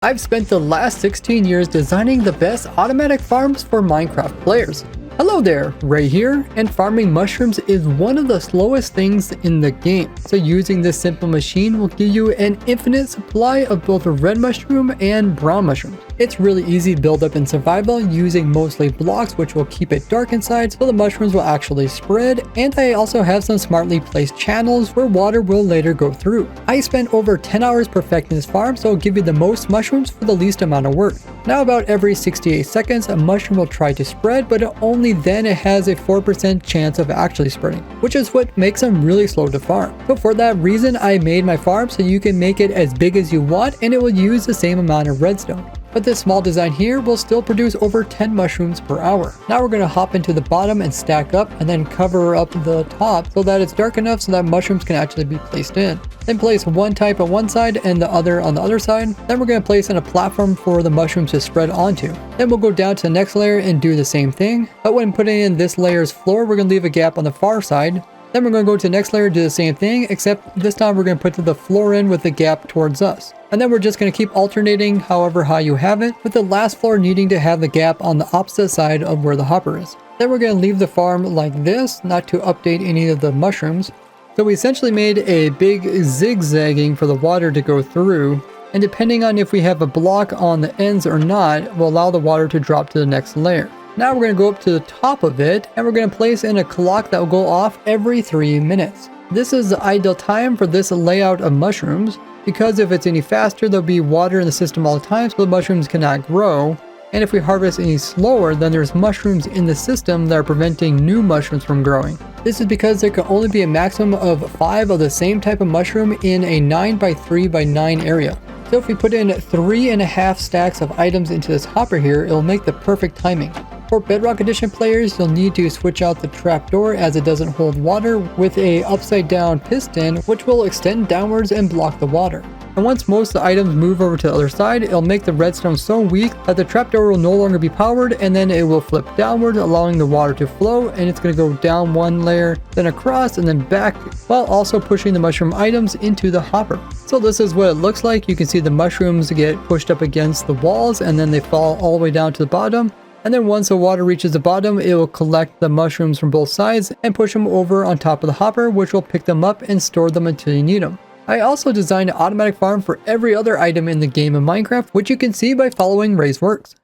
I've spent the last 16 years designing the best automatic farms for Minecraft players. Hello there, Ray here, and farming mushrooms is one of the slowest things in the game. So using this simple machine will give you an infinite supply of both red mushroom and brown mushrooms. It's really easy to build up in survival using mostly blocks, which will keep it dark inside so the mushrooms will actually spread, and I also have some smartly placed channels where water will later go through. I spent over 10 hours perfecting this farm, so it'll give you the most mushrooms for the least amount of work. Now about every 68 seconds a mushroom will try to spread, but only then it has a 4% chance of actually spreading, which is what makes them really slow to farm. So for that reason I made my farm so you can make it as big as you want and it will use the same amount of redstone. But this small design here will still produce over 10 mushrooms per hour. Now we're going to hop into the bottom and stack up and then cover up the top so that it's dark enough so that mushrooms can actually be placed in. Then place one type on one side and the other on the other side. Then we're going to place in a platform for the mushrooms to spread onto. Then we'll go down to the next layer and do the same thing. But when putting in this layer's floor, we're going to leave a gap on the far side. Then we're going to go to the next layer, do the same thing, except this time we're going to put the floor in with the gap towards us. And then we're just going to keep alternating however high you have it, with the last floor needing to have the gap on the opposite side of where the hopper is. Then we're going to leave the farm like this, not to update any of the mushrooms. So we essentially made a big zigzagging for the water to go through, and depending on if we have a block on the ends or not, will allow the water to drop to the next layer. Now we're going to go up to the top of it, and we're going to place in a clock that will go off every 3 minutes. This is the ideal time for this layout of mushrooms, because if it's any faster, there'll be water in the system all the time, so the mushrooms cannot grow. And if we harvest any slower, then there's mushrooms in the system that are preventing new mushrooms from growing. This is because there can only be a maximum of 5 of the same type of mushroom in a 9x3x9 area. So if we put in 3.5 stacks of items into this hopper here, it'll make the perfect timing. For Bedrock Edition players, you'll need to switch out the trapdoor as it doesn't hold water with a upside down piston which will extend downwards and block the water. And once most of the items move over to the other side, it'll make the redstone so weak that the trapdoor will no longer be powered, and then it will flip downward, allowing the water to flow, and it's going to go down one layer, then across, and then back, while also pushing the mushroom items into the hopper. So this is what it looks like. You can see the mushrooms get pushed up against the walls, and then they fall all the way down to the bottom. And then once the water reaches the bottom, it will collect the mushrooms from both sides and push them over on top of the hopper, which will pick them up and store them until you need them. I also designed an automatic farm for every other item in the game of Minecraft, which you can see by following Ray's works.